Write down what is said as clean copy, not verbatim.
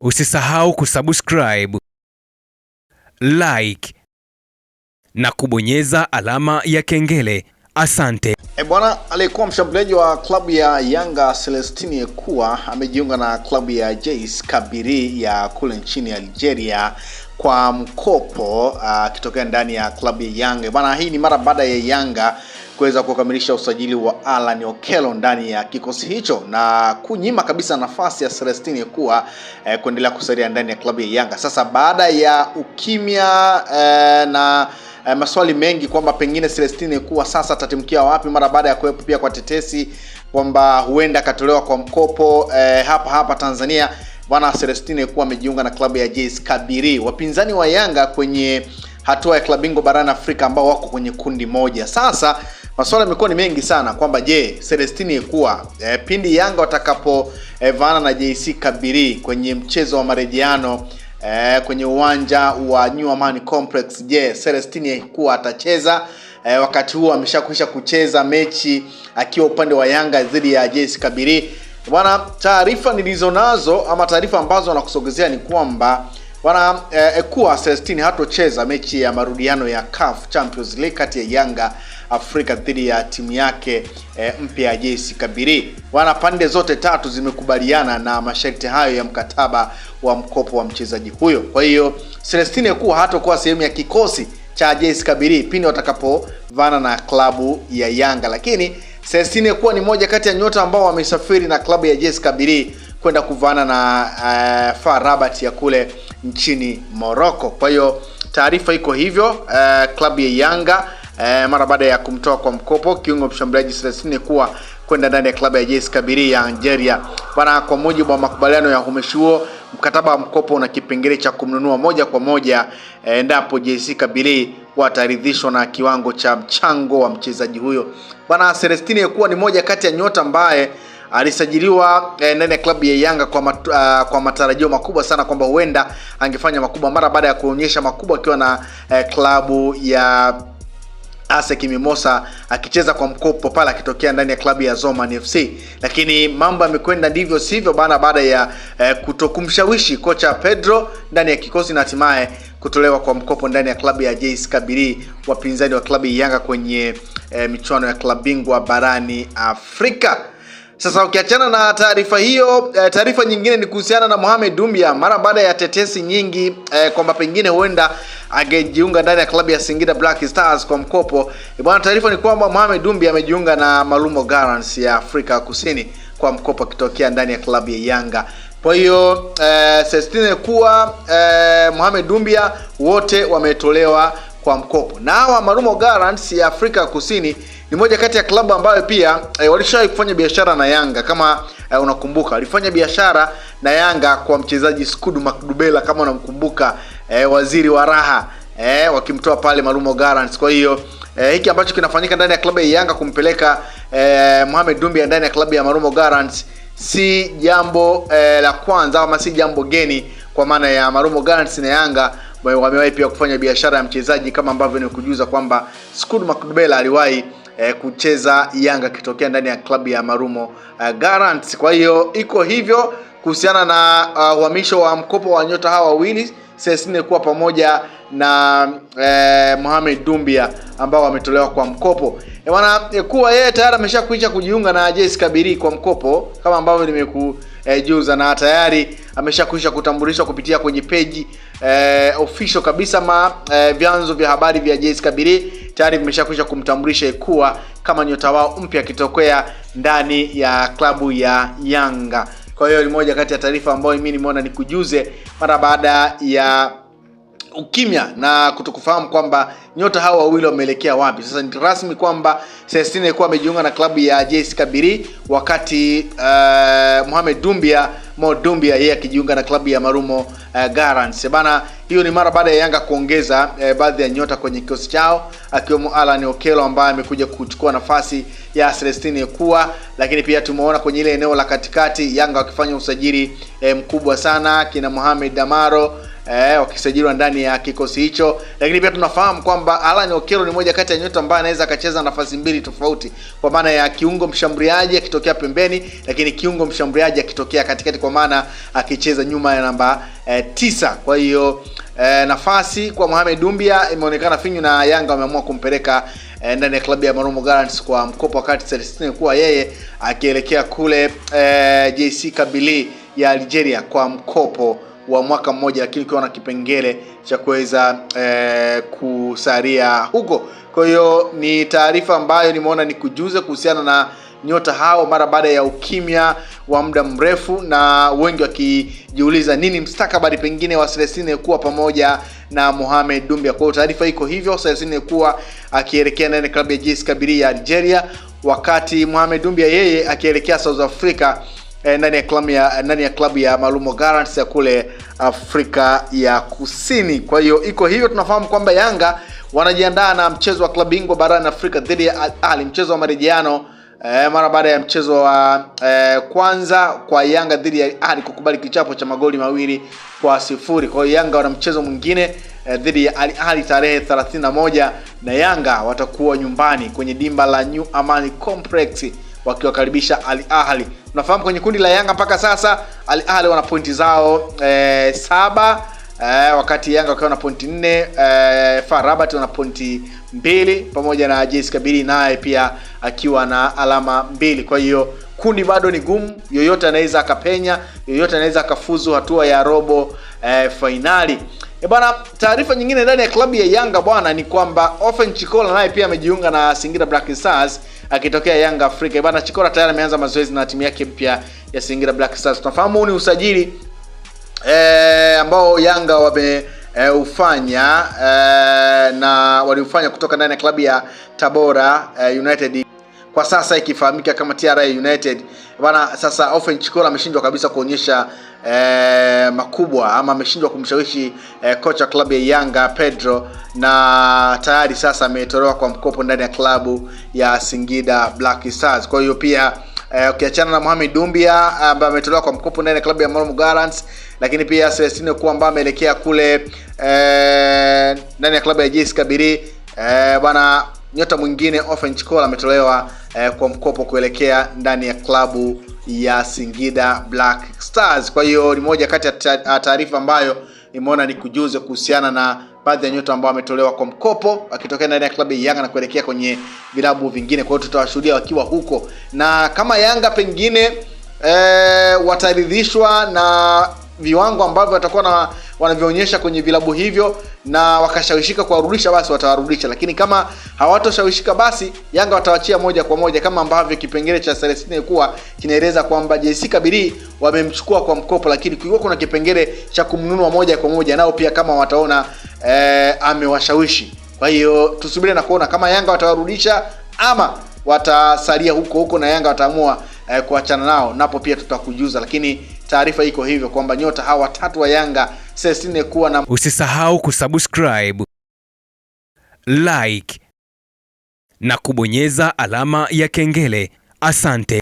Usisahau kusubscribe, like na kubonyeza alama ya kengele. Asante. Bwana, aliyekuwa mshambuliaji wa klabu ya Yanga Celestine Ekua amejiunga na klabu ya JS Kabylie ya kule nchini Algeria kwa mkopo akitokea ndani ya klabu ya Yanga. Bwana, hii ni mara baada ya Yanga kuweza kukamilisha usajili wa Alan Okello ndani ya kikosi hicho na kunyima kabisa nafasi ya Celestine Ekua kuendelea kusalia ndani ya klabu ya Yanga. Sasa baada ya ukimya na maswali mengi kwamba pengine Celestine Ekua sasa atatimkia wapi, mara baada ya kuwepo pia kwa tetesi kwamba huenda katolewa kwa mkopo hapa Tanzania. Bwana, Celestine Ekua amejiunga na klabu ya JS Kabylie, wapinzani wa Yanga kwenye hatua ya klabu bingwa barani Afrika ambao wako kwenye kundi moja. Sasa maswali yamekuwa ni mengi sana kwamba je, Celestine Ekua pindi Yanga watakapo vaana na JS Kabylie kwenye mchezo wa marejeano kwenye uwanja wa New Amani Complex, je, Celestine Ekua atacheza? Wakati huo ameshakwisha kucheza mechi akiwa upande wa Yanga dhidi ya JS Kabylie. Bwana, taarifa nilizonazo ama taarifa ambazo nakusogezea ni kwamba bwana, Ekua Celestine hatocheza mechi ya marudiano ya CAF Champions League kati ya Yanga Afrika dhidi ya timu yake mpya ya JS Kabylie. Bwana, pande zote tatu zimekubaliana na masharti hayo ya mkataba wa mkopo wa mchezaji huyo. Kwa hiyo Celestine Ekua hatakuwa sehemu ya kikosi cha JS Kabylie pindi watakapovana na klabu ya Yanga, lakini Celestine Ekua ni moja kati ya nyota ambao wamesafiri na klabu ya JS Kabylie kwenda kuvana na FAR Rabat ya kule nchini Morocco. Kwa hiyo taarifa iko hivyo, klabu ya Yanga mara baada ya kumtoa kwa mkopo kiungo mshambuliaji Celestine Ekua kwenda ndani ya klabu ya JS Kabylie ya Algeria. Bwana, kwa mujibu wa makubaliano ya umeshuo, mkataba wa mkopo una kipengele cha kumnunua moja kwa moja endapo JS Kabylie wataridhishwa na kiwango cha mchango wa mchezaji huyo. Bwana, Celestine Ekua ni moja kati ya nyota ambaye alisajiliwa ndani ya klabu ya Yanga kwa matarajio makubwa sana kwamba huenda angefanya makubwa mara baada ya kuonyesha makubwa akiwa na klabu ya ASEC Mimosa akicheza kwa mkopo pale akitokea ndani ya klabu ya Zoman FC. Lakini mambo yamekwenda ndivyo sivyo bana, baada ya kutokumshawishi kocha Pedro ndani ya kikosi na hatimaye kutolewa kwa mkopo ndani ya klabu ya JS Kabylie, wapinzani wa klabu ya Yanga kwenye michuano ya klabu bingwa barani Afrika. Sasa ukiachana na taarifa hiyo, taarifa nyingine ni kuhusiana na Mohamed Doumbia mara baada ya tetesi nyingi kwamba pengine huenda angejiunga ndani ya klabu ya Singida Black Stars kwa mkopo. Bwana, taarifa ni kwamba Mohamed Doumbia amejiunga na Malumo Gallants ya Afrika Kusini kwa mkopo kitokea ndani ya klabu ya Yanga. Kwa hiyo Celestine Ekua, Mohamed Doumbia wote wametolewa kwa mkopo. Na hawa Malumo Gallants ya Afrika Kusini ni moja kati ya klabu ambayo pia walishawahi kufanya biashara na Yanga. Kama unakumbuka, walifanya biashara na Yanga kwa mchezaji Skudu Makdubela, kama unamkumbuka, waziri wa raha, wakimtoa pale Malumo Gallants. Kwa hiyo hiki ambacho kinafanyika ndani ya klabu ya Yanga kumpeleka Mohamed Doumbia ndani ya klabu ya Malumo Gallants si jambo la kwanza ama si jambo geni, kwa maana ya Malumo Gallants na Yanga wamewahi pia kufanya biashara ya mchezaji, kama ambavyo nimekujuza kwamba Skudu Makdubela aliwahi kucheza Yanga kitokea ndani ya klabu ya Malumo Gallants. Kwa hiyo iko hivyo kuhusiana na uhamisho wa mkopo wa nyota hawa wawili, Celestine Ekua pamoja na Mohamed Doumbia ambao wametolewa kwa mkopo. Bwana, Ekua yeye tayari ameshakwisha kujiunga na JS Kabylie kwa mkopo kama ambavyo nimekujuza, na tayari ameshakwisha kutambulishwa kupitia kwenye page official kabisa vyanzo vya habari vya JS Kabylie tayari vimeshakwisha kumtambulisha Ekua kama nyota wao mpya kitokea ndani ya klabu ya Yanga. Kwa hiyo ni moja kati ya taarifa ambayo mimi nimeona nikujuze mara baada ya ukimya na kutokufahamu kwamba nyota hawa wawili wameelekea wapi. Sasa ni rasmi kwamba Celestine Ekua amejiunga na klabu ya JS Kabylie, wakati Mohamed Doumbia yeye akijiunga na klabu ya Malumo Gallants. Bana, hiyo ni mara baada ya Yanga kuongeza baadhi ya nyota kwenye kikosi chao, akiwemo Alan Okello ambaye amekuja kuchukua nafasi ya Celestine Ekua. Lakini pia tumeona kwenye ile eneo la katikati Yanga wakifanya usajili mkubwa sana, kina Mohamed Damaro wakisajiliwa ndani ya kikosi hicho. Lakini pia tunafahamu kwamba Alan Okello ni moja kati ya nyota ambaye anaweza akacheza nafasi mbili tofauti, kwa maana ya kiungo mshambuliaji akitokea pembeni, lakini kiungo mshambuliaji akitokea katikati, kwa maana akicheza nyuma ya namba 9. Kwa hiyo nafasi kwa Mohamed Dumbia imeonekana finyu, na Yanga wameamua kumpeleka ndani ya klabu ya Marumo Gallants kwa mkopo, wakati Celestine kuwa yeye akielekea kule JC Kabylie ya Algeria kwa mkopo wa mwaka mmoja, lakini ukiwa na kipengele cha kuweza kusalia huko. Kwa hiyo ni taarifa ambayo nimeona ni kujuze kuhusiana na nyota hao mara baada ya ukimya wa muda mrefu, na wengi wakijiuliza nini mstakabali pengine wa Celestine kuwa pamoja na Mohamed Dumbia. Kwa hiyo taarifa iko hivyo, Celestine kuwa akielekea ndani ya klabu ya JS Kabylie ya Algeria, wakati Mohamed Dumbia yeye akielekea South Africa ndani ya klabu ya Marumo Gallants ya kule Afrika ya Kusini. Kwa hiyo iko hivyo. Tunafahamu kwamba Yanga wanajiandaa na mchezo wa klabu bingwa barani Afrika dhidi ya Al Ahly, mchezo wa marejeano mara baada ya mchezo wa kwanza kwa Yanga dhidi ya Al Ahly kukubali kichapo cha magoli 2-0. Kwa hiyo Yanga wana mchezo mwingine dhidi ya Al Ahly tarehe 31, na Yanga watakuwa nyumbani kwenye dimba la New Amani Complex wakiwakaribisha Al Ahly. Tunafahamu kwenye kundi la Yanga mpaka sasa Al Ahly wana pointi zao 7, wakati Yanga wakiwa na pointi 4, FAR Rabat wana pointi 2, pamoja na JS Kabylie naye pia akiwa na alama 2. Kwa hiyo kundi bado ni gumu, yoyote anaweza akapenya, yoyote anaweza akafuzu hatua ya robo finali. Bwana, taarifa nyingine ndani ya klabu ya Yanga bwana ni kwamba Ofen Chikola naye pia amejiunga na Singida Black Stars akitokea Yanga Afrika. Bwana, Chikola tayari ameanza mazoezi na timu yake mpya ya Singida Black Stars. Tunafahamu ni usajili ambao Yanga wameufanya na waliufanya kutoka ndani ya klabu ya Tabora United, kwa sasa ikifahamika kama TRA United. Bwana, sasa Ofen Chikola ameshindwa kabisa kuonyesha makubwa, ama ameshindwa kumshawishi kocha klabu ya Yanga Pedro, na tayari sasa ametolewa kwa mkopo ndani ya klabu ya Singida Black Stars. Kwa hiyo pia ukiachana na Mohamed Dumbia ambaye ametolewa kwa mkopo ndani ya klabu ya Marumo Gallants, lakini pia Celestine kuwa ambaye ameelekea kule ndani ya klabu ya JS Kabylie, bwana, nyota mwingine Ofen Chikola ametolewa kwa mkopo kuelekea ndani ya klabu ya Singida Black Stars. Kwa hiyo ni moja kati ya taarifa ambayo nimeona ni kujuze kuhusiana na baadhi ya nyota ambao wametolewa kwa mkopo akitokea ndani ya klabu ya Yanga na kuelekea kwenye vilabu vingine. Kwa hiyo tutawashuhudia wakiwa huko, na kama Yanga pengine wataridhishwa na viwango ambavyo watakuwa wanavionyesha kwenye vilabu hivyo na wakashawishika kuwarudisha, basi watawarudisha. Lakini kama hawatoshawishika, basi Yanga watawachia moja kwa moja, kama ambavyo kipengele cha Celestine kuwa kinaeleza kwamba JS Kabylie wamemchukua kwa mkopo, lakini kuna kipengele cha kumnunua moja kwa moja, nao pia kama wataona amewashawishi. Kwa hiyo tusubiri na kuona kama Yanga watawarudisha ama watasalia huko na Yanga wataamua kuachana nao, napo pia tutakujuza. Lakini taarifa iko hivyo kwamba nyota hawa watatu wa Yanga Celestine kuwa na. Usisahau kusubscribe, like na kubonyeza alama ya kengele. Asante.